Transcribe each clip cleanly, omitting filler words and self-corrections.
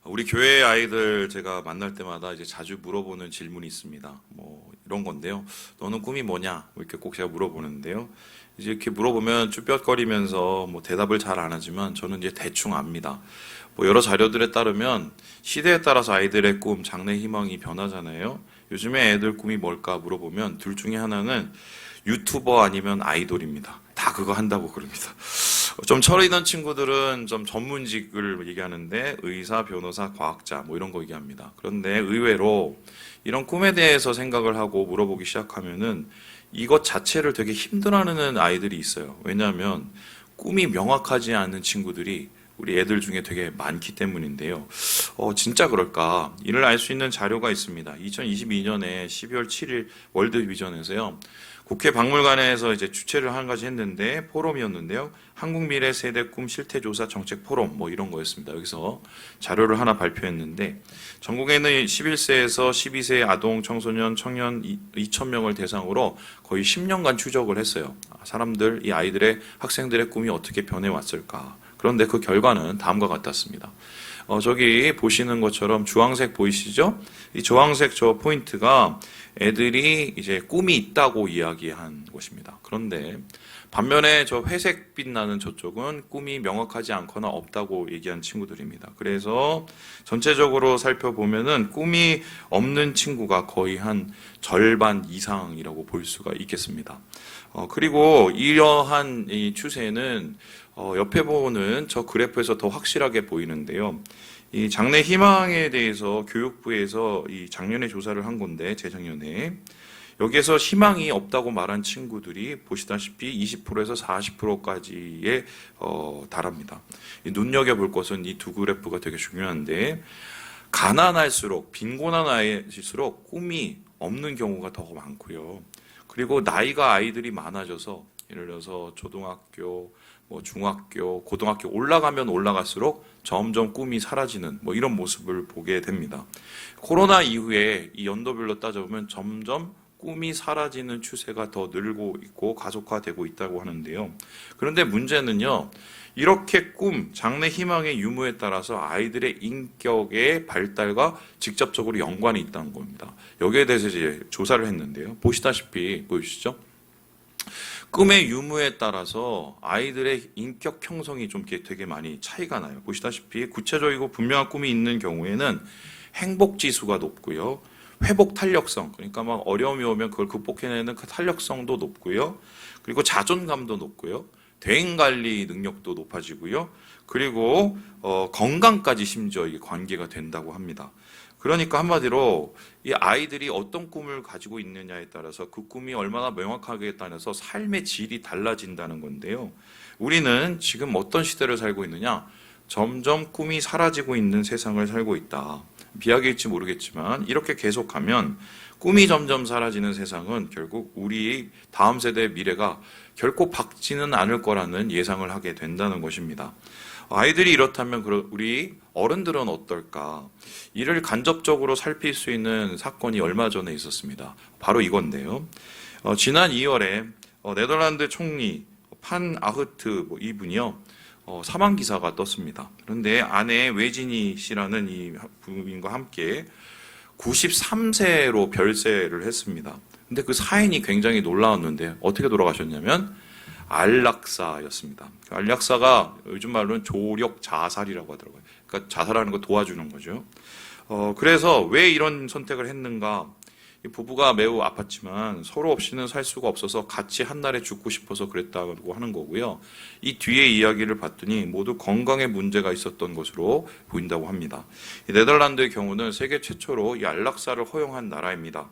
우리 교회 아이들 제가 만날 때마다 이제 자주 물어보는 질문이 있습니다. 뭐 이런 건데요. 너는 꿈이 뭐냐? 뭐 이렇게 꼭 제가 물어보는데요. 이제 이렇게 물어보면 쭈뼛거리면서 뭐 대답을 잘 안 하지만 저는 이제 대충 압니다. 뭐 여러 자료들에 따르면 시대에 따라서 아이들의 꿈, 장래 희망이 변하잖아요. 요즘에 애들 꿈이 뭘까 물어보면 둘 중에 하나는 유튜버 아니면 아이돌입니다. 다 그거 한다고 그럽니다. 좀 철 있는 친구들은 좀 전문직을 얘기하는데 의사, 변호사, 과학자 뭐 이런 거 얘기합니다. 그런데 의외로 이런 꿈에 대해서 생각을 하고 물어보기 시작하면은 이것 자체를 되게 힘들어하는 아이들이 있어요. 왜냐하면 꿈이 명확하지 않은 친구들이 우리 애들 중에 되게 많기 때문인데요. 진짜 그럴까? 이를 알 수 있는 자료가 있습니다. 2022년에 12월 7일 월드비전에서요. 국회 박물관에서 이제 주최를 한 가지 했는데 포럼이었는데요. 한국 미래 세대 꿈 실태 조사 정책 포럼 뭐 이런 거였습니다. 여기서 자료를 하나 발표했는데 전국에 있는 11세에서 12세 아동, 청소년, 청년 2,000명을 대상으로 거의 10년간 추적을 했어요. 사람들, 이 아이들의 학생들의 꿈이 어떻게 변해 왔을까? 그런데 그 결과는 다음과 같았습니다. 저기 보시는 것처럼 주황색 보이시죠? 이 주황색 저 포인트가 애들이 이제 꿈이 있다고 이야기한 것입니다. 그런데 반면에 저 회색빛 나는 저쪽은 꿈이 명확하지 않거나 없다고 얘기한 친구들입니다. 그래서 전체적으로 살펴보면은 꿈이 없는 친구가 거의 한 절반 이상이라고 볼 수가 있겠습니다. 그리고 이러한 이 추세는 옆에 보는 저 그래프에서 더 확실하게 보이는데요. 이 장래 희망에 대해서 교육부에서 이 작년에 조사를 한 건데 재작년에 여기에서 희망이 없다고 말한 친구들이 보시다시피 20%에서 40%까지에 달합니다. 눈여겨볼 것은 이 두 그래프가 되게 중요한데 가난할수록 빈곤한 아이일수록 꿈이 없는 경우가 더 많고요. 그리고 나이가 아이들이 많아져서 예를 들어서 초등학교, 뭐 중학교, 고등학교 올라가면 올라갈수록 점점 꿈이 사라지는 뭐 이런 모습을 보게 됩니다. 코로나 이후에 이 연도별로 따져보면 점점 꿈이 사라지는 추세가 더 늘고 있고 가속화되고 있다고 하는데요. 그런데 문제는요. 이렇게 꿈, 장래 희망의 유무에 따라서 아이들의 인격의 발달과 직접적으로 연관이 있다는 겁니다. 여기에 대해서 이제 조사를 했는데요. 보시다시피 보이시죠? 꿈의 유무에 따라서 아이들의 인격 형성이 좀 되게 많이 차이가 나요. 보시다시피 구체적이고 분명한 꿈이 있는 경우에는 행복 지수가 높고요. 회복 탄력성, 그러니까 막 어려움이 오면 그걸 극복해내는 그 탄력성도 높고요. 그리고 자존감도 높고요. 대인 관리 능력도 높아지고요. 그리고 건강까지 심지어 이게 관계가 된다고 합니다. 그러니까 한마디로 이 아이들이 어떤 꿈을 가지고 있느냐에 따라서 그 꿈이 얼마나 명확하게 따라서 삶의 질이 달라진다는 건데요. 우리는 지금 어떤 시대를 살고 있느냐? 점점 꿈이 사라지고 있는 세상을 살고 있다. 비약일지 모르겠지만 이렇게 계속하면 꿈이 점점 사라지는 세상은 결국 우리 다음 세대의 미래가 결코 밝지는 않을 거라는 예상을 하게 된다는 것입니다. 아이들이 이렇다면 우리 어른들은 어떨까? 이를 간접적으로 살필 수 있는 사건이 얼마 전에 있었습니다. 바로 이건데요. 지난 2월에 네덜란드 총리 판 아흐트 이분이요. 사망 기사가 떴습니다. 그런데 아내 외지니 씨라는 이 부인과 함께 93세로 별세를 했습니다. 근데 그 사인이 굉장히 놀라웠는데 어떻게 돌아가셨냐면 안락사였습니다. 안락사가 요즘 말로는 조력 자살이라고 하더라고요. 그러니까 자살하는 거 도와주는 거죠. 그래서 왜 이런 선택을 했는가? 이 부부가 매우 아팠지만 서로 없이는 살 수가 없어서 같이 한날에 죽고 싶어서 그랬다고 하는 거고요. 이 뒤에 이야기를 봤더니 모두 건강에 문제가 있었던 것으로 보인다고 합니다. 이 네덜란드의 경우는 세계 최초로 이 안락사를 허용한 나라입니다.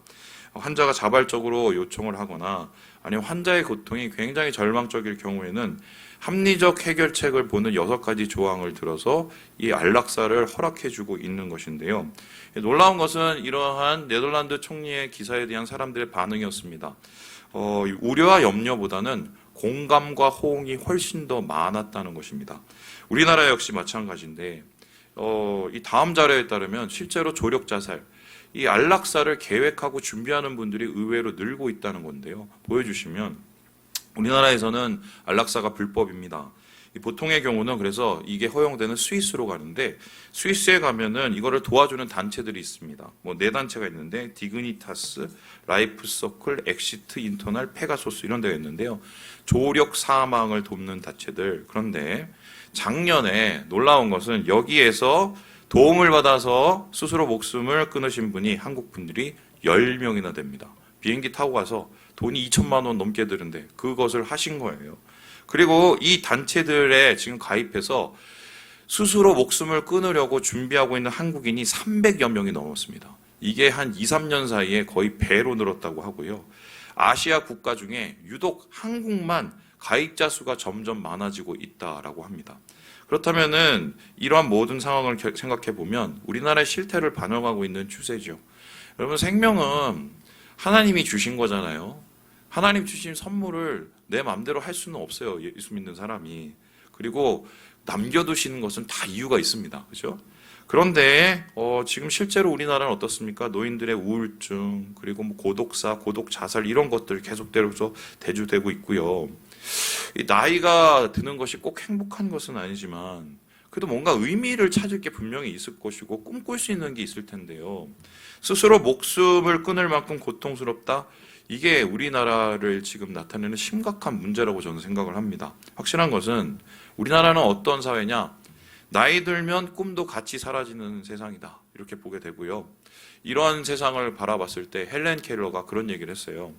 환자가 자발적으로 요청을 하거나 아니면 환자의 고통이 굉장히 절망적일 경우에는 합리적 해결책을 보는 6가지 조항을 들어서 이 안락사를 허락해주고 있는 것인데요. 놀라운 것은 이러한 네덜란드 총리의 기사에 대한 사람들의 반응이었습니다. 우려와 염려보다는 공감과 호응이 훨씬 더 많았다는 것입니다. 우리나라 역시 마찬가지인데 이 다음 자료에 따르면 실제로 조력 자살, 이 안락사를 계획하고 준비하는 분들이 의외로 늘고 있다는 건데요. 보여주시면 우리나라에서는 안락사가 불법입니다. 보통의 경우는 그래서 이게 허용되는 스위스로 가는데 스위스에 가면은 이거를 도와주는 단체들이 있습니다. 뭐 네 단체가 있는데 디그니타스, 라이프 서클, 엑시트, 인터널, 페가소스 이런 데가 있는데요. 조력 사망을 돕는 단체들. 그런데 작년에 놀라운 것은 여기에서 도움을 받아서 스스로 목숨을 끊으신 분이 한국 분들이 10명이나 됩니다. 비행기 타고 가서 돈이 2천만 원 넘게 드는데 그것을 하신 거예요. 그리고 이 단체들에 지금 가입해서 스스로 목숨을 끊으려고 준비하고 있는 한국인이 300여 명이 넘었습니다. 이게 한 2, 3년 사이에 거의 배로 늘었다고 하고요. 아시아 국가 중에 유독 한국만 가입자 수가 점점 많아지고 있다라고 합니다. 그렇다면은 이러한 모든 상황을 생각해 보면 우리나라의 실태를 반영하고 있는 추세죠. 여러분, 생명은 하나님이 주신 거잖아요. 하나님 주신 선물을 내 마음대로 할 수는 없어요. 예수 믿는 사람이. 그리고 남겨두시는 것은 다 이유가 있습니다. 그죠? 그런데 지금 실제로 우리나라는 어떻습니까? 노인들의 우울증, 그리고 뭐 고독사, 고독 자살 이런 것들 계속되고 대두되고 있고요. 나이가 드는 것이 꼭 행복한 것은 아니지만 그래도 뭔가 의미를 찾을 게 분명히 있을 것이고 꿈꿀 수 있는 게 있을 텐데요. 스스로 목숨을 끊을 만큼 고통스럽다? 이게 우리나라를 지금 나타내는 심각한 문제라고 저는 생각을 합니다. 확실한 것은 우리나라는 어떤 사회냐? 나이 들면 꿈도 같이 사라지는 세상이다. 이렇게 보게 되고요. 이런 세상을 바라봤을 때 헬렌 켈러가 그런 얘기를 했어요.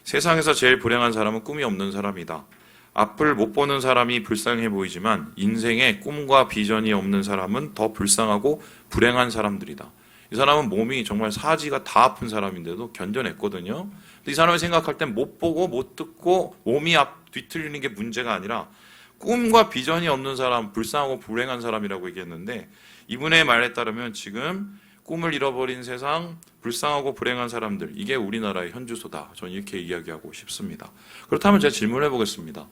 세상에서 제일 불행한 사람은 꿈이 없는 사람이다. 앞을 못 보는 사람이 불쌍해 보이지만 인생에 꿈과 비전이 없는 사람은 더 불쌍하고 불행한 사람들이다. 이 사람은 몸이 정말 사지가 다 아픈 사람인데도 견뎌냈거든요. 근데 이 사람이 생각할 땐 못 보고 못 듣고 몸이 뒤틀리는 게 문제가 아니라 꿈과 비전이 없는 사람, 불쌍하고 불행한 사람이라고 얘기했는데 이분의 말에 따르면 지금 꿈을 잃어버린 세상, 불쌍하고 불행한 사람들, 이게 우리나라의 현주소다. 저는 이렇게 이야기하고 싶습니다. 그렇다면 제가 질문해 보겠습니다.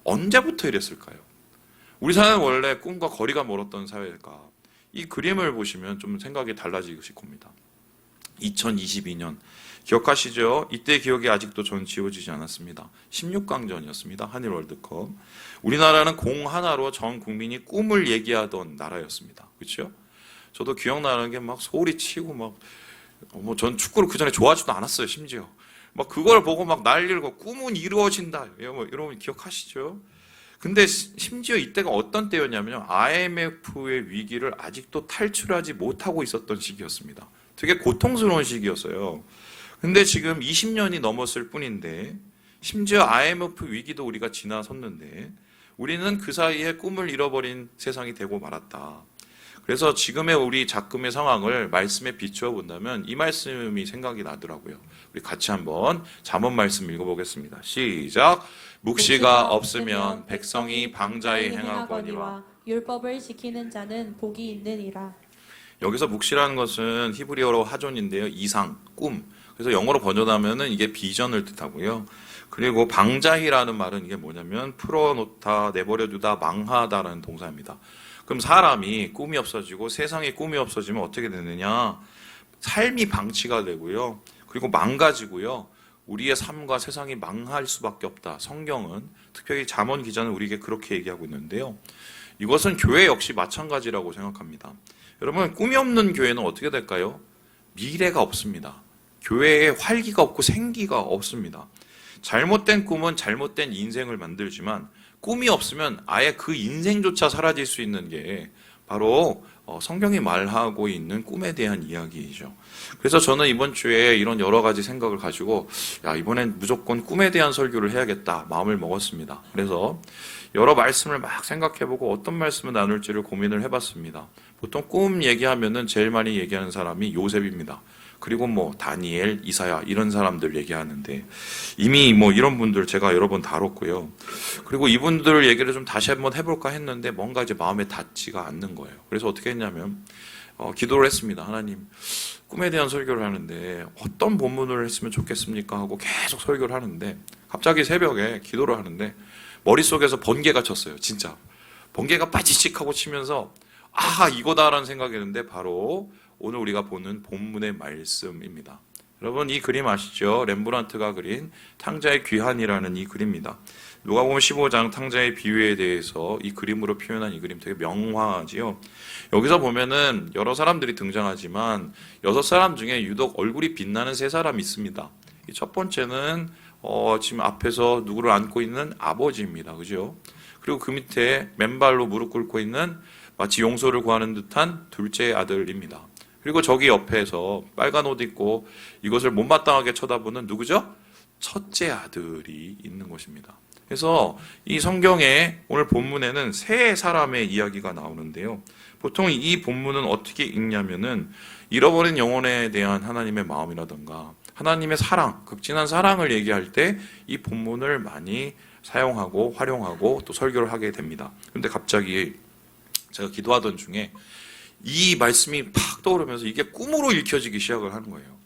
언제부터 이랬을까요? 우리 사회는 원래 꿈과 거리가 멀었던 사회일까? 이 그림을 보시면 좀 생각이 달라지실 겁니다. 2022년 기억하시죠? 이때 기억이 아직도 전 지워지지 않았습니다. 16강전이었습니다. 한일 월드컵. 우리나라는 공 하나로 전 국민이 꿈을 얘기하던 나라였습니다. 그렇죠? 저도 기억나는 게 막 소리치고 전 축구를 그 전에 좋아하지도 않았어요. 심지어 막 그걸 보고 막 난리고 꿈은 이루어진다. 여러분 기억하시죠? 근데 심지어 이때가 어떤 때였냐면요. IMF의 위기를 아직도 탈출하지 못하고 있었던 시기였습니다. 되게 고통스러운 시기였어요. 근데 지금 20년이 넘었을 뿐인데 심지어 IMF 위기도 우리가 지나섰는데 우리는 그 사이에 꿈을 잃어버린 세상이 되고 말았다. 그래서 지금의 우리 작금의 상황을 말씀에 비추어 본다면 이 말씀이 생각이 나더라고요. 우리 같이 한번 잠언 말씀 읽어보겠습니다. 시작. 묵시가 없으면 백성이 방자히 행하거니와 율법을 지키는 자는 복이 있느니라. 여기서 묵시라는 것은 히브리어로 하존인데요. 이상, 꿈. 그래서 영어로 번역하면은 이게 비전을 뜻하고요. 그리고 방자히라는 말은 이게 뭐냐면 풀어놓다, 내버려두다, 망하다라는 동사입니다. 그럼 사람이 꿈이 없어지고 세상에 꿈이 없어지면 어떻게 되느냐? 삶이 방치가 되고요. 그리고 망가지고요. 우리의 삶과 세상이 망할 수밖에 없다. 성경은 특별히 잠언 기자는 우리에게 그렇게 얘기하고 있는데요. 이것은 교회 역시 마찬가지라고 생각합니다. 여러분, 꿈이 없는 교회는 어떻게 될까요? 미래가 없습니다. 교회에 활기가 없고 생기가 없습니다. 잘못된 꿈은 잘못된 인생을 만들지만 꿈이 없으면 아예 그 인생조차 사라질 수 있는 게 바로 성경이 말하고 있는 꿈에 대한 이야기이죠. 그래서 저는 이번 주에 이런 여러 가지 생각을 가지고 이번엔 무조건 꿈에 대한 설교를 해야겠다 마음을 먹었습니다. 그래서 여러 말씀을 막 생각해보고 어떤 말씀을 나눌지를 고민을 해봤습니다. 보통 꿈 얘기하면은 제일 많이 얘기하는 사람이 요셉입니다. 그리고 다니엘, 이사야 이런 사람들 얘기하는데 이미 이런 분들 제가 여러 번 다뤘고요. 그리고 이분들 얘기를 좀 다시 한번 해볼까 했는데 뭔가 이제 마음에 닿지가 않는 거예요. 그래서 어떻게 했냐면 기도를 했습니다. 하나님, 꿈에 대한 설교를 하는데 어떤 본문을 했으면 좋겠습니까? 하고 계속 설교를 하는데 갑자기 새벽에 기도를 하는데 머릿속에서 번개가 쳤어요. 진짜 번개가 빠지직하고 치면서 이거다라는 생각이 드는데 바로 오늘 우리가 보는 본문의 말씀입니다. 여러분, 이 그림 아시죠? 렘브란트가 그린 탕자의 귀환이라는 이 그림입니다. 누가복음 15장 탕자의 비유에 대해서 이 그림으로 표현한 이 그림 되게 명화하지요. 여기서 보면은 여러 사람들이 등장하지만 6사람 중에 유독 얼굴이 빛나는 3사람이 있습니다. 이 첫 번째는 지금 앞에서 누구를 안고 있는 아버지입니다. 그죠? 그리고 그 밑에 맨발로 무릎 꿇고 있는 마치 용서를 구하는 듯한 둘째 아들입니다. 그리고 저기 옆에서 빨간 옷 입고 이것을 못마땅하게 쳐다보는 누구죠? 첫째 아들이 있는 것입니다. 그래서 이 성경에 오늘 본문에는 3사람의 이야기가 나오는데요. 보통 이 본문은 어떻게 읽냐면은 잃어버린 영혼에 대한 하나님의 마음이라든가 하나님의 사랑, 극진한 사랑을 얘기할 때 이 본문을 많이 사용하고 활용하고 또 설교를 하게 됩니다. 그런데 갑자기 제가 기도하던 중에 이 말씀이 팍 떠오르면서 이게 꿈으로 읽혀지기 시작을 하는 거예요.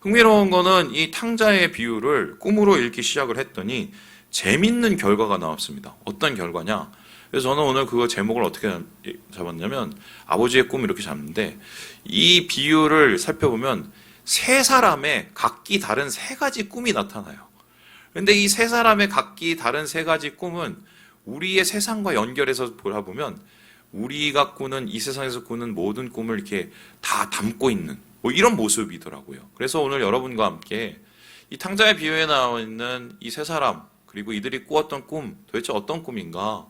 흥미로운 거는 이 탕자의 비유를 꿈으로 읽기 시작을 했더니 재밌는 결과가 나왔습니다. 어떤 결과냐? 그래서 저는 오늘 그거 제목을 어떻게 잡았냐면 아버지의 꿈 이렇게 잡는데 이 비유를 살펴보면 3사람의 각기 다른 3가지 꿈이 나타나요. 그런데 이 3사람의 각기 다른 3가지 꿈은 우리의 세상과 연결해서 보라보면 우리가 꾸는 이 세상에서 꾸는 모든 꿈을 이렇게 다 담고 있는 뭐 이런 모습이더라고요. 그래서 오늘 여러분과 함께 이 탕자의 비유에 나와 있는 이 3사람 그리고 이들이 꾸었던 꿈 도대체 어떤 꿈인가?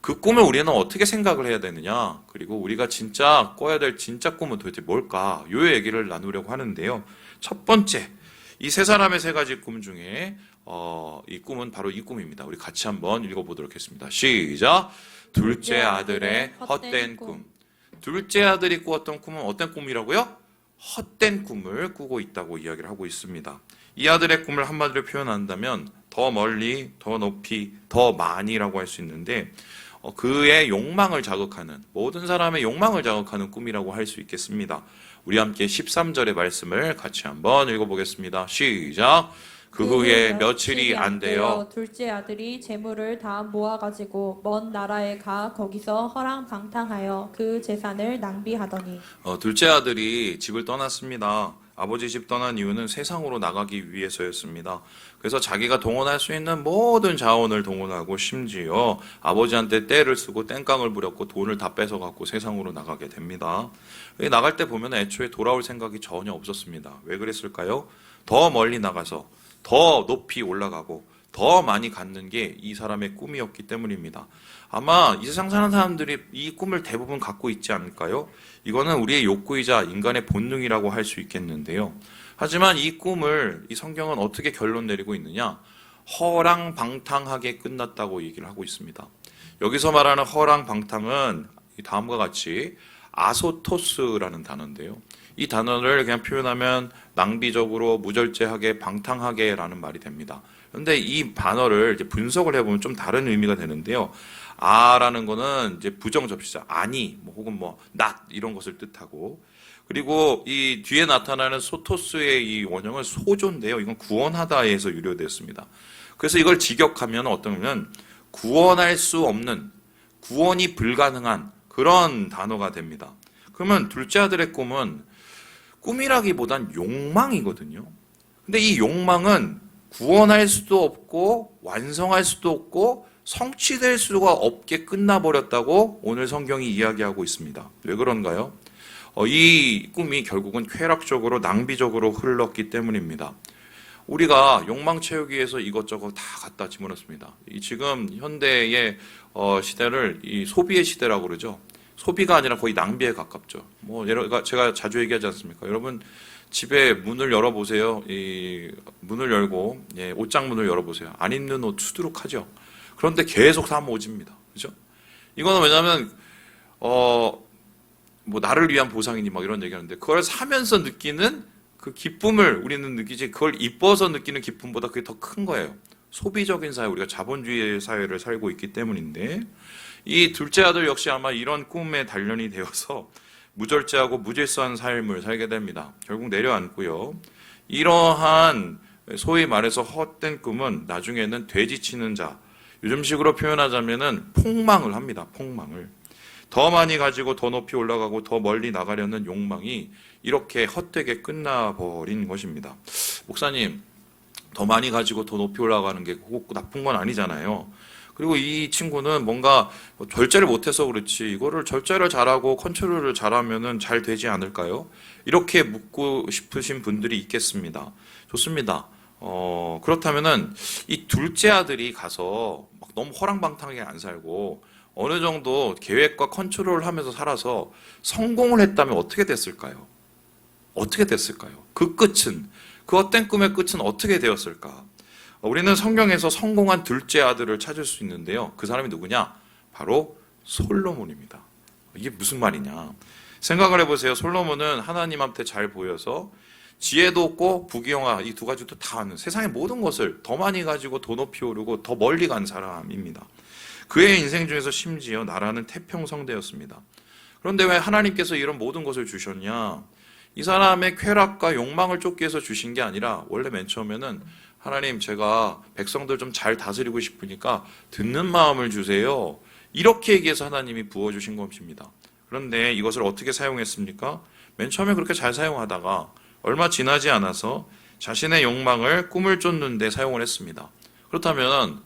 그 꿈을 우리는 어떻게 생각을 해야 되느냐? 그리고 우리가 진짜 꿔야 될 진짜 꿈은 도대체 뭘까? 요 얘기를 나누려고 하는데요. 첫 번째, 이 3사람의 3가지 꿈 중에 이 꿈은 바로 이 꿈입니다. 우리 같이 한번 읽어보도록 하겠습니다. 시작! 둘째 아들의 헛된 꿈. 둘째 아들이 꾸었던 꿈은 어떤 꿈이라고요? 헛된 꿈을 꾸고 있다고 이야기를 하고 있습니다. 이 아들의 꿈을 한마디로 표현한다면 더 멀리, 더 높이, 더 많이라고 할 수 있는데 그의 욕망을 자극하는 모든 사람의 욕망을 자극하는 꿈이라고 할 수 있겠습니다. 우리 함께 13절의 말씀을 같이 한번 읽어보겠습니다. 시작! 그 후에 며칠이 안 되어 둘째 아들이 재물을 다 모아가지고 먼 나라에 가 거기서 허랑방탕하여 그 재산을 낭비하더니 둘째 아들이 집을 떠났습니다. 아버지 집 떠난 이유는 세상으로 나가기 위해서였습니다. 그래서 자기가 동원할 수 있는 모든 자원을 동원하고 심지어 아버지한테 떼를 쓰고 땡깡을 부렸고 돈을 다 뺏어갖고 세상으로 나가게 됩니다. 나갈 때 보면 애초에 돌아올 생각이 전혀 없었습니다. 왜 그랬을까요? 더 멀리 나가서 더 높이 올라가고 더 많이 갖는 게 이 사람의 꿈이었기 때문입니다. 아마 이 세상 사는 사람들이 이 꿈을 대부분 갖고 있지 않을까요? 이거는 우리의 욕구이자 인간의 본능이라고 할 수 있겠는데요. 하지만 이 꿈을 이 성경은 어떻게 결론 내리고 있느냐? 허랑방탕하게 끝났다고 얘기를 하고 있습니다. 여기서 말하는 허랑방탕은 다음과 같이 아소토스라는 단어인데요. 이 단어를 그냥 표현하면 낭비적으로, 무절제하게, 방탕하게라는 말이 됩니다. 그런데 이 단어를 이제 분석을 해보면 좀 다른 의미가 되는데요. 아라는 거는 이제 부정 접시자, 아니, 혹은 not 이런 것을 뜻하고, 그리고 이 뒤에 나타나는 소토스의 이 원형은 소조인데요. 이건 구원하다에서 유래됐습니다. 그래서 이걸 직역하면 어떠면 구원할 수 없는, 구원이 불가능한 그런 단어가 됩니다. 그러면 둘째 아들의 꿈은 꿈이라기보단 욕망이거든요. 근데 이 욕망은 구원할 수도 없고 완성할 수도 없고 성취될 수가 없게 끝나버렸다고 오늘 성경이 이야기하고 있습니다. 왜 그런가요? 이 꿈이 결국은 쾌락적으로 낭비적으로 흘렀기 때문입니다. 우리가 욕망 채우기 위해서 이것저것 다 갖다 집어넣습니다. 지금 현대의 시대를 이 소비의 시대라고 그러죠. 소비가 아니라 거의 낭비에 가깝죠. 제가 자주 얘기하지 않습니까? 여러분 집에 문을 열어보세요. 이 문을 열고 옷장 문을 열어보세요. 안 입는 옷 수두룩하죠. 그런데 계속 사모집니다. 그죠? 이거는 왜냐하면 나를 위한 보상이니 막 이런 얘기하는데 그걸 사면서 느끼는 그 기쁨을 우리는 느끼지 그걸 입어서 느끼는 기쁨보다 그게 더 큰 거예요. 소비적인 사회, 우리가 자본주의 사회를 살고 있기 때문인데 이 둘째 아들 역시 아마 이런 꿈에 단련이 되어서 무절제하고 무질서한 삶을 살게 됩니다. 결국 내려앉고요. 이러한 소위 말해서 헛된 꿈은 나중에는 돼지치는 자, 요즘식으로 표현하자면은 폭망을 합니다. 폭망을. 더 많이 가지고 더 높이 올라가고 더 멀리 나가려는 욕망이 이렇게 헛되게 끝나버린 것입니다. 목사님, 더 많이 가지고 더 높이 올라가는 게 꼭 나쁜 건 아니잖아요. 그리고 이 친구는 뭔가 절제를 못해서 그렇지 이거를 절제를 잘하고 컨트롤을 잘하면은 잘 되지 않을까요? 이렇게 묻고 싶으신 분들이 있겠습니다. 좋습니다. 그렇다면은 이 둘째 아들이 가서 막 너무 허랑방탕하게 안 살고 어느 정도 계획과 컨트롤을 하면서 살아서 성공을 했다면 어떻게 됐을까요? 어떻게 됐을까요? 그 끝은, 그 헛된 꿈의 끝은 어떻게 되었을까? 우리는 성경에서 성공한 둘째 아들을 찾을 수 있는데요. 그 사람이 누구냐? 바로 솔로몬입니다. 이게 무슨 말이냐? 생각을 해보세요. 솔로몬은 하나님한테 잘 보여서 지혜도 없고 부귀영화 이 두 가지도 다 아는 세상의 모든 것을 더 많이 가지고 더 높이 오르고 더 멀리 간 사람입니다. 그의 인생 중에서 심지어 나라는 태평성대였습니다. 그런데 왜 하나님께서 이런 모든 것을 주셨냐? 이 사람의 쾌락과 욕망을 쫓기 위해서 주신 게 아니라 원래 맨 처음에는 하나님 제가 백성들 좀 잘 다스리고 싶으니까 듣는 마음을 주세요. 이렇게 얘기해서 하나님이 부어주신 것입니다. 그런데 이것을 어떻게 사용했습니까? 맨 처음에 그렇게 잘 사용하다가 얼마 지나지 않아서 자신의 욕망을 꿈을 쫓는 데 사용을 했습니다. 그렇다면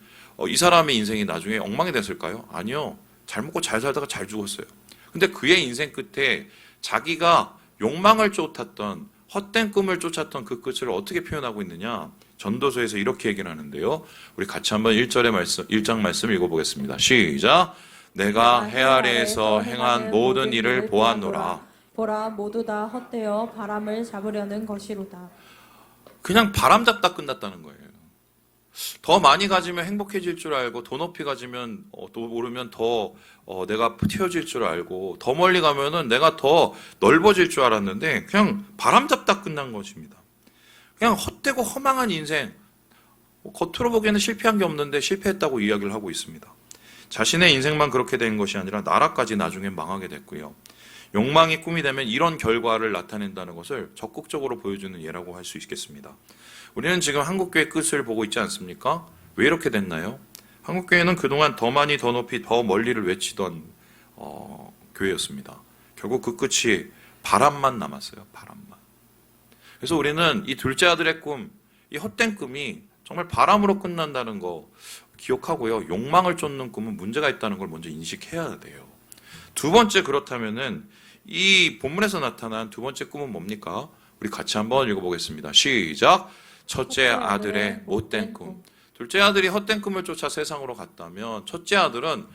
이 사람의 인생이 나중에 엉망이 됐을까요? 아니요. 잘 먹고 잘 살다가 잘 죽었어요. 근데 그의 인생 끝에 자기가 욕망을 쫓았던 헛된 꿈을 쫓았던 그 끝을 어떻게 표현하고 있느냐? 전도서에서 이렇게 얘기를 하는데요. 우리 같이 한번 1장 말씀 읽어보겠습니다. 시작! 내가 해 아래에서 행한 모든 일을 보았노라. 보라 모두 다 헛되어 바람을 잡으려는 것이로다. 그냥 바람 잡다 끝났다는 거예요. 더 많이 가지면 행복해질 줄 알고 더 높이 가지면 또 오르면 더 내가 튀어질 줄 알고 더 멀리 가면은 내가 더 넓어질 줄 알았는데 그냥 바람 잡다 끝난 것입니다. 그냥 헛되고 허망한 인생, 겉으로 보기에는 실패한 게 없는데 실패했다고 이야기를 하고 있습니다. 자신의 인생만 그렇게 된 것이 아니라 나라까지 나중에 망하게 됐고요. 욕망이 꿈이 되면 이런 결과를 나타낸다는 것을 적극적으로 보여주는 예라고 할 수 있겠습니다. 우리는 지금 한국교회 끝을 보고 있지 않습니까? 왜 이렇게 됐나요? 한국교회는 그동안 더 많이 더 높이 더 멀리를 외치던 교회였습니다. 결국 그 끝이 바람만 남았어요. 바람만. 그래서 우리는 이 둘째 아들의 꿈, 이 헛된 꿈이 정말 바람으로 끝난다는 거 기억하고요. 욕망을 쫓는 꿈은 문제가 있다는 걸 먼저 인식해야 돼요. 두 번째 그렇다면은 이 본문에서 나타난 두 번째 꿈은 뭡니까? 우리 같이 한번 읽어보겠습니다. 시작! 첫째 아들의 못된 꿈. 둘째 아들이 헛된 꿈을 쫓아 세상으로 갔다면 첫째 아들은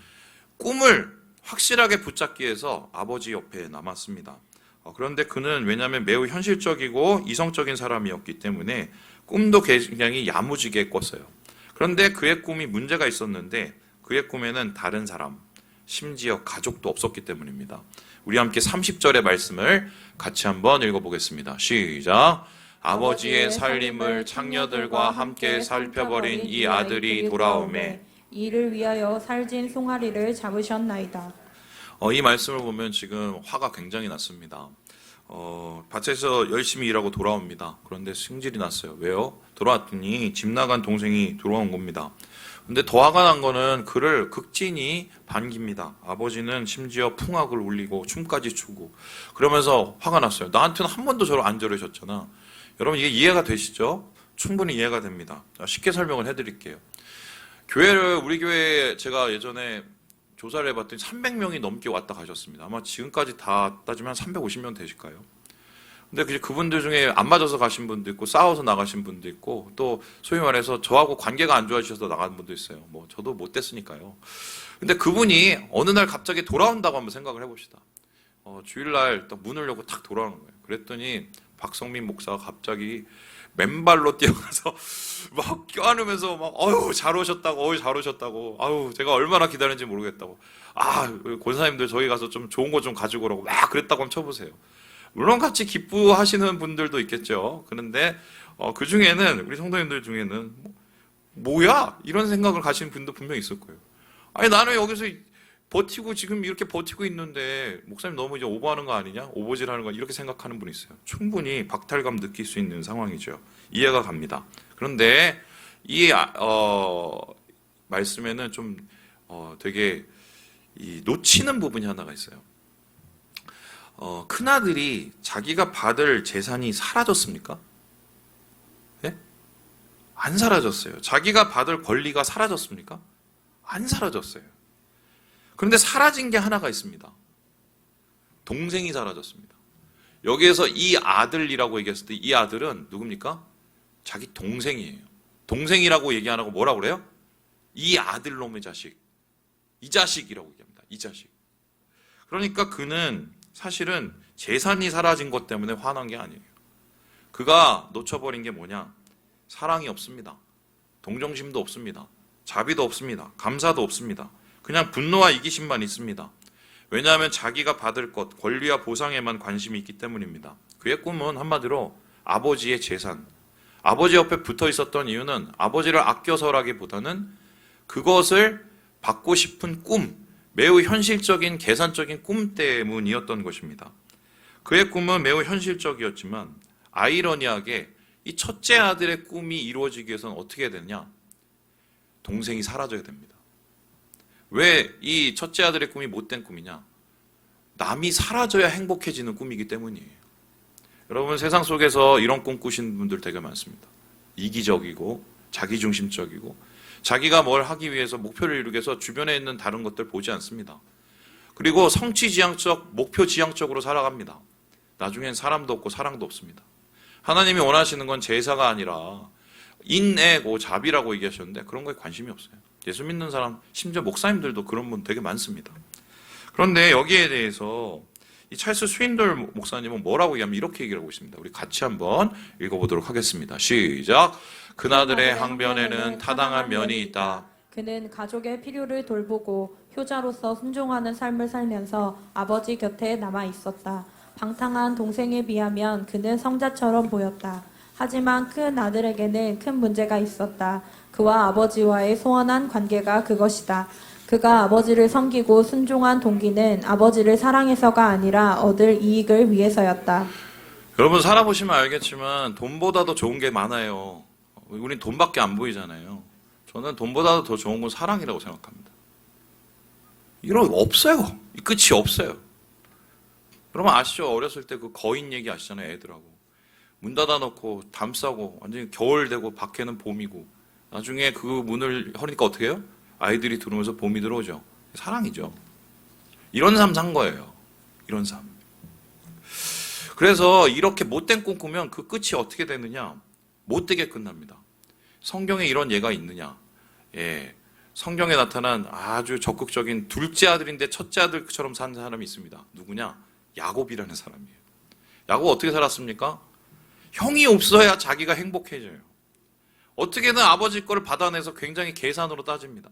꿈을 확실하게 붙잡기 위해서 아버지 옆에 남았습니다. 그런데 그는 왜냐하면 매우 현실적이고 이성적인 사람이었기 때문에 꿈도 굉장히 야무지게 꿨어요. 그런데 그의 꿈이 문제가 있었는데 그의 꿈에는 다른 사람, 심지어 가족도 없었기 때문입니다. 우리 함께 30절의 말씀을 같이 한번 읽어보겠습니다. 시작! 아버지의 살림을 창녀들과 함께 살펴버린 이 아들이 돌아오매 이를 위하여 살진 송아리를 잡으셨나이다. 이 말씀을 보면 지금 화가 굉장히 났습니다. 밭에서 열심히 일하고 돌아옵니다. 그런데 승질이 났어요. 왜요? 돌아왔더니 집 나간 동생이 돌아온 겁니다. 근데 더 화가 난 거는 그를 극진히 반깁니다. 아버지는 심지어 풍악을 울리고 춤까지 추고 그러면서 화가 났어요. 나한테는 한 번도 저를 안 저러셨잖아. 여러분 이게 이해가 되시죠? 충분히 이해가 됩니다. 쉽게 설명을 해드릴게요. 우리 교회에 제가 예전에 조사를 해봤더니 300명이 넘게 왔다 가셨습니다. 아마 지금까지 다 따지면 350명 되실까요? 근데 그분들 중에 안 맞아서 가신 분도 있고 싸워서 나가신 분도 있고 또 소위 말해서 저하고 관계가 안 좋아지셔서 나간 분도 있어요. 뭐 저도 못 됐으니까요. 근데 그분이 어느 날 갑자기 돌아온다고 한번 생각을 해봅시다. 주일날 딱 문을 열고 탁 돌아오는 거예요. 그랬더니 박성민 목사가 갑자기 맨발로 뛰어가서 막 껴안으면서 막 잘 오셨다고 잘 오셨다고 제가 얼마나 기다렸는지 모르겠다고 권사님들 저희 가서 좀 좋은 거 좀 가지고 오라고 막 그랬다고 한번 쳐보세요. 물론 같이 기뻐하시는 분들도 있겠죠. 그런데 그 중에는 우리 성도님들 중에는 뭐야 이런 생각을 가시는 분도 분명히 있을 거예요. 아니 나는 여기서 버티고 지금 이렇게 버티고 있는데 목사님 너무 이제 오버하는 거 아니냐? 오버질하는 거 이렇게 생각하는 분이 있어요. 충분히 박탈감 느낄 수 있는 상황이죠. 이해가 갑니다. 그런데 이 말씀에는 좀 되게 놓치는 부분이 하나가 있어요. 큰아들이 자기가 받을 재산이 사라졌습니까? 예? 안 사라졌어요. 자기가 받을 권리가 사라졌습니까? 안 사라졌어요. 그런데 사라진 게 하나가 있습니다. 동생이 사라졌습니다. 여기에서 이 아들이라고 얘기했을 때 이 아들은 누굽니까? 자기 동생이에요. 동생이라고 얘기 안 하고 뭐라고 그래요? 이 아들놈의 자식. 이 자식이라고 얘기합니다. 이 자식. 그러니까 그는 사실은 재산이 사라진 것 때문에 화난 게 아니에요. 그가 놓쳐버린 게 뭐냐? 사랑이 없습니다. 동정심도 없습니다. 자비도 없습니다. 감사도 없습니다. 그냥 분노와 이기심만 있습니다. 왜냐하면 자기가 받을 것, 권리와 보상에만 관심이 있기 때문입니다. 그의 꿈은 한마디로 아버지의 재산. 아버지 옆에 붙어 있었던 이유는 아버지를 아껴서라기보다는 그것을 받고 싶은 꿈, 매우 현실적인 계산적인 꿈 때문이었던 것입니다. 그의 꿈은 매우 현실적이었지만 아이러니하게 이 첫째 아들의 꿈이 이루어지기 위해서는 어떻게 해야 되느냐? 동생이 사라져야 됩니다. 왜 이 첫째 아들의 꿈이 못된 꿈이냐? 남이 사라져야 행복해지는 꿈이기 때문이에요. 여러분 세상 속에서 이런 꿈 꾸시는 분들 되게 많습니다. 이기적이고 자기중심적이고 자기가 뭘 하기 위해서 목표를 이루기 위해서 주변에 있는 다른 것들 보지 않습니다. 그리고 성취지향적, 목표지향적으로 살아갑니다. 나중엔 사람도 없고 사랑도 없습니다. 하나님이 원하시는 건 제사가 아니라 인애고 자비라고 얘기하셨는데 그런 거에 관심이 없어요. 예수 믿는 사람, 심지어 목사님들도 그런 분 되게 많습니다. 그런데 여기에 대해서 이 찰스 스윈돌 목사님은 뭐라고 얘기하면 이렇게 얘기를 하고 있습니다. 우리 같이 한번 읽어보도록 하겠습니다. 시작. 그나들의 항변에는 타당한 면이 있다. 그는 가족의 필요를 돌보고 효자로서 순종하는 삶을 살면서 아버지 곁에 남아 있었다. 방탕한 동생에 비하면 그는 성자처럼 보였다. 하지만 큰 아들에게는 큰 문제가 있었다. 그와 아버지와의 소원한 관계가 그것이다. 그가 아버지를 섬기고 순종한 동기는 아버지를 사랑해서가 아니라 얻을 이익을 위해서였다. 여러분 살아보시면 알겠지만 돈보다도 좋은 게 많아요. 우린 돈밖에 안 보이잖아요. 저는 돈보다도 더 좋은 건 사랑이라고 생각합니다. 이런 없어요. 이 끝이 없어요. 여러분 아시죠? 어렸을 때 그 거인 얘기 아시잖아요. 애들하고 문 닫아놓고 담 싸고 완전히 겨울 되고 밖에는 봄이고 나중에 그 문을 열으니까 어떻게 해요? 아이들이 들어오면서 봄이 들어오죠. 사랑이죠. 이런 삶 산 거예요. 이런 삶. 그래서 이렇게 못된 꿈 꾸면 그 끝이 어떻게 되느냐? 못되게 끝납니다. 성경에 이런 예가 있느냐? 예. 성경에 나타난 아주 적극적인 둘째 아들인데 첫째 아들처럼 산 사람이 있습니다. 누구냐? 야곱이라는 사람이에요. 야곱 어떻게 살았습니까? 형이 없어야 자기가 행복해져요. 어떻게든 아버지 거를 받아내서 굉장히 계산으로 따집니다.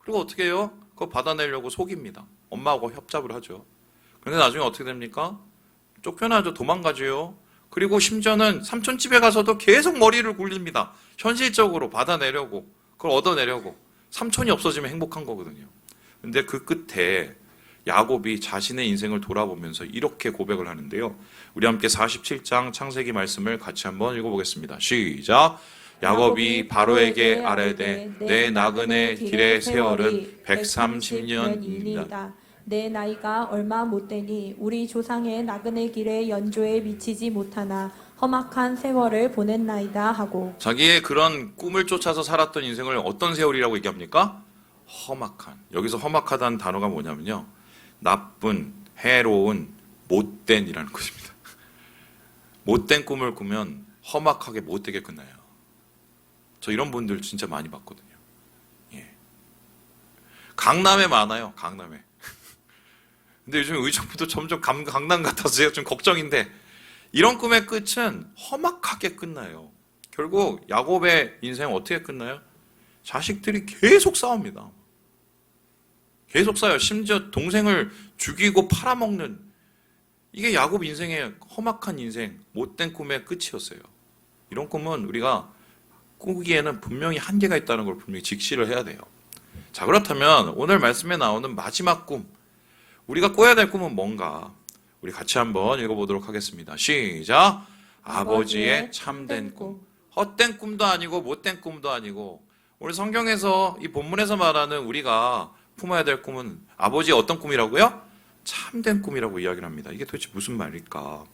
그리고 어떻게 해요? 그거 받아내려고 속입니다. 엄마하고 협잡을 하죠. 그런데 나중에 어떻게 됩니까? 쫓겨나죠. 도망가죠. 그리고 심지어는 삼촌 집에 가서도 계속 머리를 굴립니다. 현실적으로 받아내려고, 그걸 얻어내려고. 삼촌이 없어지면 행복한 거거든요. 근데 그 끝에 야곱이 자신의 인생을 돌아보면서 이렇게 고백을 하는데요. 우리 함께 47장 창세기 말씀을 같이 한번 읽어보겠습니다. 시작. 야곱이 바로에게 아뢰되 내 나그네 길의 세월은 130년이니이다. 내 나이가 얼마 못되니 우리 조상의 나그네 길의 연조에 미치지 못하나 험악한 세월을 보냈나이다 하고 자기의 그런 꿈을 쫓아서 살았던 인생을 어떤 세월이라고 얘기합니까? 험악한. 여기서 험악하다는 단어가 뭐냐면요. 나쁜, 해로운, 못된이라는 것입니다. 못된 꿈을 꾸면 험악하게 못되게 끝나요. 저 이런 분들 진짜 많이 봤거든요. 예. 강남에 많아요. 강남에. 근데 요즘 의정부도 점점 강남 같아서 제가 좀 걱정인데 이런 꿈의 끝은 험악하게 끝나요. 결국 야곱의 인생은 어떻게 끝나요? 자식들이 계속 싸웁니다. 계속 싸워요. 심지어 동생을 죽이고 팔아먹는 이게 야곱 인생의 험악한 인생, 못된 꿈의 끝이었어요. 이런 꿈은 우리가 꾸기에는 분명히 한계가 있다는 걸 분명히 직시를 해야 돼요. 자, 그렇다면 오늘 말씀에 나오는 마지막 꿈, 우리가 꿔야 될 꿈은 뭔가? 우리 같이 한번 읽어보도록 하겠습니다. 시작! 아버지의 참된 꿈. 헛된 꿈도 아니고 못된 꿈도 아니고 오늘 성경에서 이 본문에서 말하는 우리가 품어야 될 꿈은 아버지의 어떤 꿈이라고요? 참된 꿈이라고 이야기를 합니다. 이게 도대체 무슨 말일까?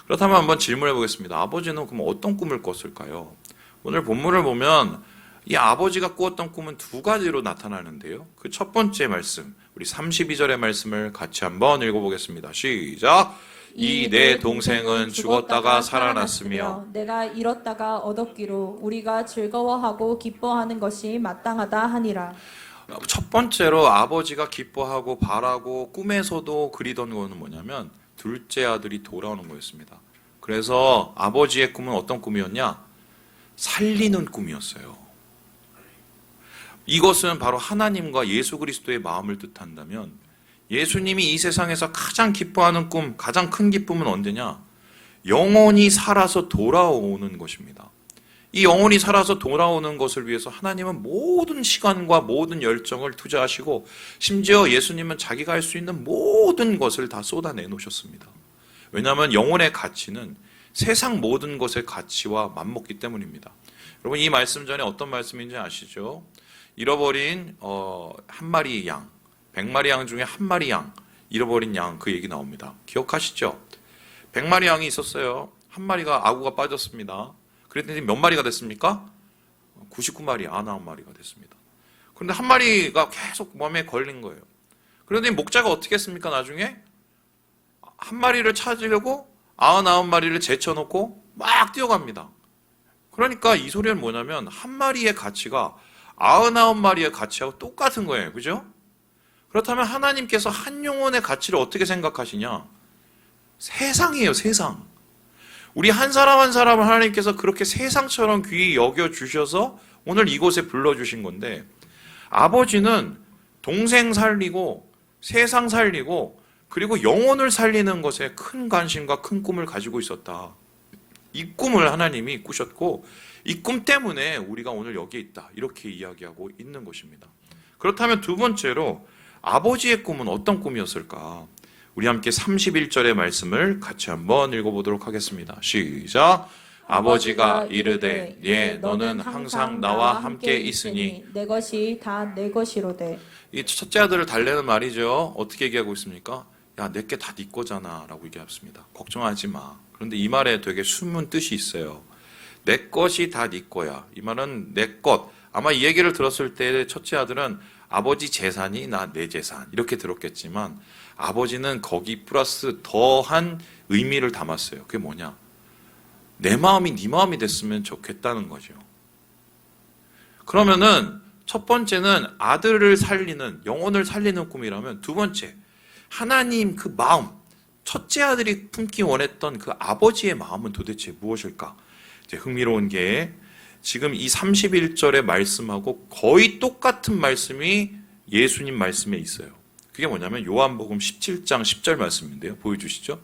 그렇다면 한번 질문해 보겠습니다. 아버지는 그럼 어떤 꿈을 꿨을까요? 오늘 본문을 보면 이 아버지가 꾸었던 꿈은 두 가지로 나타나는데요. 그 첫 번째 말씀, 우리 32절의 말씀을 같이 한번 읽어보겠습니다. 시작! 이 내 동생은 죽었다가 살아났으며 내가 잃었다가 얻었기로 우리가 즐거워하고 기뻐하는 것이 마땅하다 하니라. 첫 번째로 아버지가 기뻐하고 바라고 꿈에서도 그리던 거는 뭐냐면 둘째 아들이 돌아오는 거였습니다. 그래서 아버지의 꿈은 어떤 꿈이었냐? 살리는 꿈이었어요. 이것은 바로 하나님과 예수 그리스도의 마음을 뜻한다면 예수님이 이 세상에서 가장 기뻐하는 꿈, 가장 큰 기쁨은 언제냐? 영원히 살아서 돌아오는 것입니다. 이 영원히 살아서 돌아오는 것을 위해서 하나님은 모든 시간과 모든 열정을 투자하시고 심지어 예수님은 자기가 할 수 있는 모든 것을 다 쏟아내 놓으셨습니다. 왜냐하면 영혼의 가치는 세상 모든 것의 가치와 맞먹기 때문입니다. 여러분 이 말씀 전에 어떤 말씀인지 아시죠? 잃어버린 한 마리 양, 100마리 양 중에 한 마리 양, 잃어버린 양 그 얘기 나옵니다. 기억하시죠? 100마리 양이 있었어요. 한 마리가 아구가 빠졌습니다. 그랬더니 몇 마리가 됐습니까? 99마리, 99마리가 됐습니다. 그런데 한 마리가 계속 몸에 걸린 거예요. 그런데 목자가 어떻게 했습니까? 나중에 한 마리를 찾으려고 99마리를 제쳐놓고 막 뛰어갑니다. 그러니까 이 소리는 뭐냐면 한 마리의 가치가 99마리의 가치하고 똑같은 거예요. 그죠? 그렇다면 하나님께서 한 영혼의 가치를 어떻게 생각하시냐? 세상이에요, 세상. 우리 한 사람 한 사람을 하나님께서 그렇게 세상처럼 귀히 여겨주셔서 오늘 이곳에 불러주신 건데 아버지는 동생 살리고 세상 살리고 그리고 영혼을 살리는 것에 큰 관심과 큰 꿈을 가지고 있었다. 이 꿈을 하나님이 꾸셨고 이 꿈 때문에 우리가 오늘 여기에 있다. 이렇게 이야기하고 있는 것입니다. 그렇다면 두 번째로 아버지의 꿈은 어떤 꿈이었을까? 우리 함께 31절의 말씀을 같이 한번 읽어보도록 하겠습니다. 시작! 아버지가 이르되 예 너는 항상 나와 함께 있으니 내 것이 다 내 것이로되. 이 첫째 아들을 달래는 말이죠. 어떻게 얘기하고 있습니까? 야 내게 다 네 거잖아 라고 얘기했습니다. 걱정하지 마. 그런데 이 말에 되게 숨은 뜻이 있어요. 내 것이 다 네 거야. 이 말은 내 것. 아마 이 얘기를 들었을 때 첫째 아들은 아버지 재산이 나 내 재산 이렇게 들었겠지만 아버지는 거기 플러스 더한 의미를 담았어요. 그게 뭐냐? 내 마음이 네 마음이 됐으면 좋겠다는 거죠. 그러면은 첫 번째는 아들을 살리는 영혼을 살리는 꿈이라면 두 번째 하나님 그 마음 첫째 아들이 품기 원했던 그 아버지의 마음은 도대체 무엇일까? 이제 흥미로운 게 지금 이 31절의 말씀하고 거의 똑같은 말씀이 예수님 말씀에 있어요. 그게 뭐냐면 요한복음 17장 10절 말씀인데요. 보여주시죠.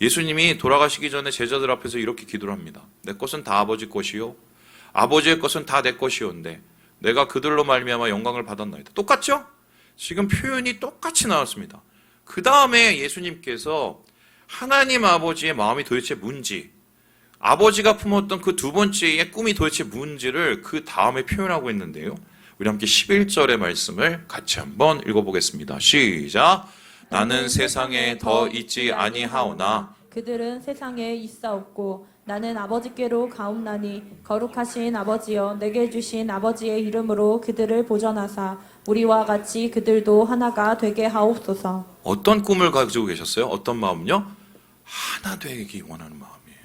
예수님이 돌아가시기 전에 제자들 앞에서 이렇게 기도를 합니다. 내 것은 다 아버지 것이요 아버지의 것은 다 내 것이온데 내가 그들로 말미암아 영광을 받았나이다. 똑같죠? 지금 표현이 똑같이 나왔습니다. 그 다음에 예수님께서 하나님 아버지의 마음이 도대체 뭔지 아버지가 품었던 그 두 번째의 꿈이 도대체 뭔지를 그 다음에 표현하고 있는데요. 우리 함께 11절의 말씀을 같이 한번 읽어보겠습니다. 시작! 나는 세상에 더 있지 아니하오나 그들은 세상에 있사옵고 나는 아버지께로 가옵나니 거룩하신 아버지여 내게 주신 아버지의 이름으로 그들을 보전하사 우리와 같이 그들도 하나가 되게 하옵소서. 어떤 꿈을 가지고 계셨어요? 어떤 마음요? 하나 되기 원하는 마음이에요.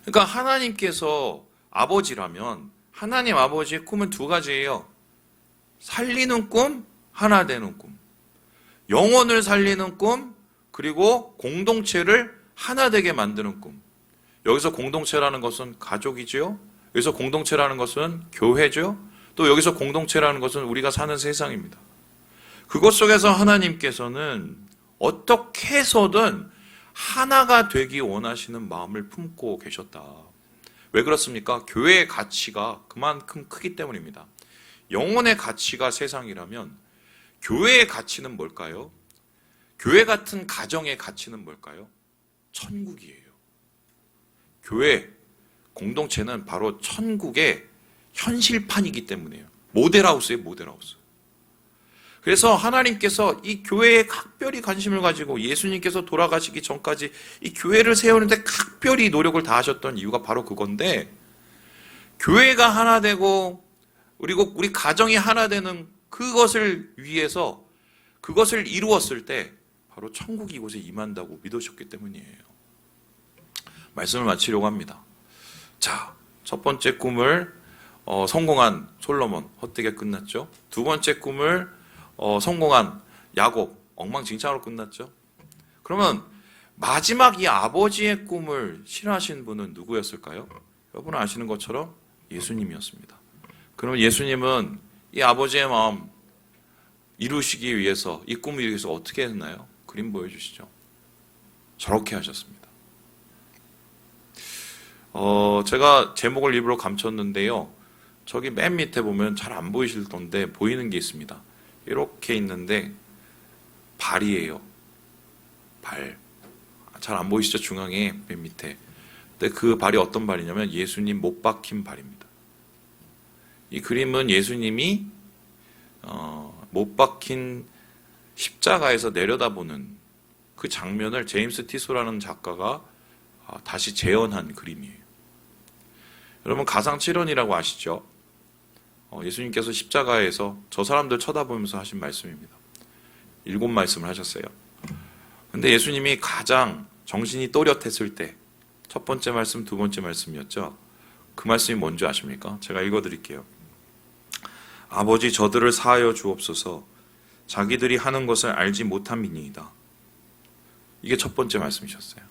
그러니까 하나님께서 아버지라면 하나님 아버지의 꿈은 두 가지예요. 살리는 꿈, 하나 되는 꿈. 영혼을 살리는 꿈, 그리고 공동체를 하나 되게 만드는 꿈. 여기서 공동체라는 것은 가족이죠. 여기서 공동체라는 것은 교회죠. 또 여기서 공동체라는 것은 우리가 사는 세상입니다. 그것 속에서 하나님께서는 어떻게 해서든 하나가 되기 원하시는 마음을 품고 계셨다. 왜 그렇습니까? 교회의 가치가 그만큼 크기 때문입니다. 영혼의 가치가 세상이라면 교회의 가치는 뭘까요? 교회 같은 가정의 가치는 뭘까요? 천국이에요. 교회, 공동체는 바로 천국의 현실판이기 때문이에요. 모델하우스예요, 모델하우스. 그래서 하나님께서 이 교회에 각별히 관심을 가지고 예수님께서 돌아가시기 전까지 이 교회를 세우는데 각별히 노력을 다하셨던 이유가 바로 그건데 교회가 하나 되고 그리고 우리 가정이 하나 되는 그것을 위해서 그것을 이루었을 때 바로 천국이 이곳에 임한다고 믿으셨기 때문이에요. 말씀을 마치려고 합니다. 자, 첫 번째 꿈을 성공한 솔로몬 헛되게 끝났죠. 두 번째 꿈을 성공한 야곱 엉망진창으로 끝났죠. 그러면 마지막 이 아버지의 꿈을 실현하신 분은 누구였을까요? 여러분 아시는 것처럼 예수님이었습니다. 그럼 예수님은 이 아버지의 마음 이루시기 위해서 이 꿈을 이루기 위해서 어떻게 했나요? 그림 보여주시죠. 저렇게 하셨습니다. 제가 제목을 일부러 감췄는데요. 저기 맨 밑에 보면 잘 안 보이실 건데 보이는 게 있습니다. 이렇게 있는데 발이에요. 발. 잘 안 보이시죠? 중앙에 맨 밑에. 근데 그 발이 어떤 발이냐면 예수님 못 박힌 발입니다. 이 그림은 예수님이 못 박힌 십자가에서 내려다보는 그 장면을 제임스 티소라는 작가가 다시 재현한 그림이에요. 여러분 가상칠언이라고 아시죠? 예수님께서 십자가에서 저 사람들 쳐다보면서 하신 말씀입니다. 7말씀을 하셨어요. 근데 예수님이 가장 정신이 또렷했을 때 첫 번째 말씀, 두 번째 말씀이었죠. 그 말씀이 뭔지 아십니까? 제가 읽어드릴게요. 아버지 저들을 사하여 주옵소서. 자기들이 하는 것을 알지 못함이니이다. 이게 첫 번째 말씀이셨어요.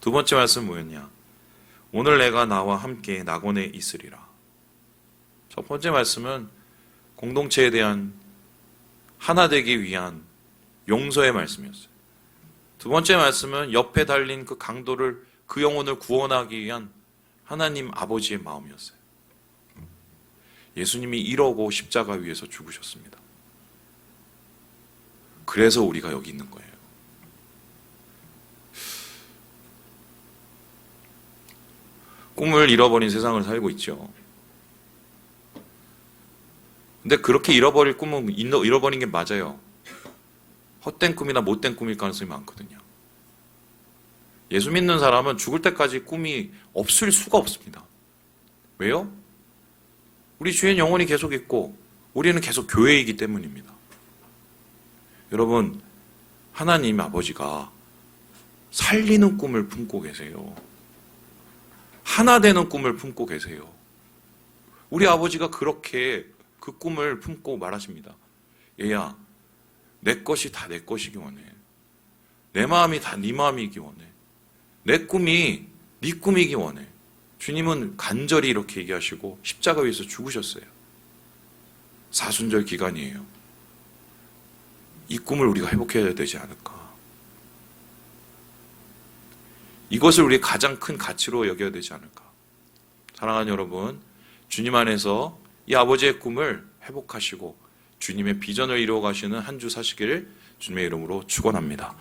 두 번째 말씀은 뭐였냐? 오늘 내가 나와 함께 낙원에 있으리라. 첫 번째 말씀은 공동체에 대한 하나 되기 위한 용서의 말씀이었어요. 두 번째 말씀은 옆에 달린 그 강도를 그 영혼을 구원하기 위한 하나님 아버지의 마음이었어요. 예수님이 이러고 십자가 위에서 죽으셨습니다. 그래서 우리가 여기 있는 거예요. 꿈을 잃어버린 세상을 살고 있죠. 근데 그렇게 잃어버릴 꿈은 잃어버린 게 맞아요. 헛된 꿈이나 못된 꿈일 가능성이 많거든요. 예수 믿는 사람은 죽을 때까지 꿈이 없을 수가 없습니다. 왜요? 우리 주인 영혼이 계속 있고 우리는 계속 교회이기 때문입니다. 여러분, 하나님 아버지가 살리는 꿈을 품고 계세요. 하나 되는 꿈을 품고 계세요. 우리 아버지가 그렇게 그 꿈을 품고 말하십니다. 얘야, 내 것이 다 내 것이기 원해. 내 마음이 다 네 마음이기 원해. 내 꿈이 네 꿈이기 원해. 주님은 간절히 이렇게 얘기하시고 십자가 위에서 죽으셨어요. 사순절 기간이에요. 이 꿈을 우리가 회복해야 되지 않을까. 이것을 우리의 가장 큰 가치로 여겨야 되지 않을까. 사랑하는 여러분, 주님 안에서 이 아버지의 꿈을 회복하시고 주님의 비전을 이루어 가시는 한 주 사시기를 주님의 이름으로 축원합니다.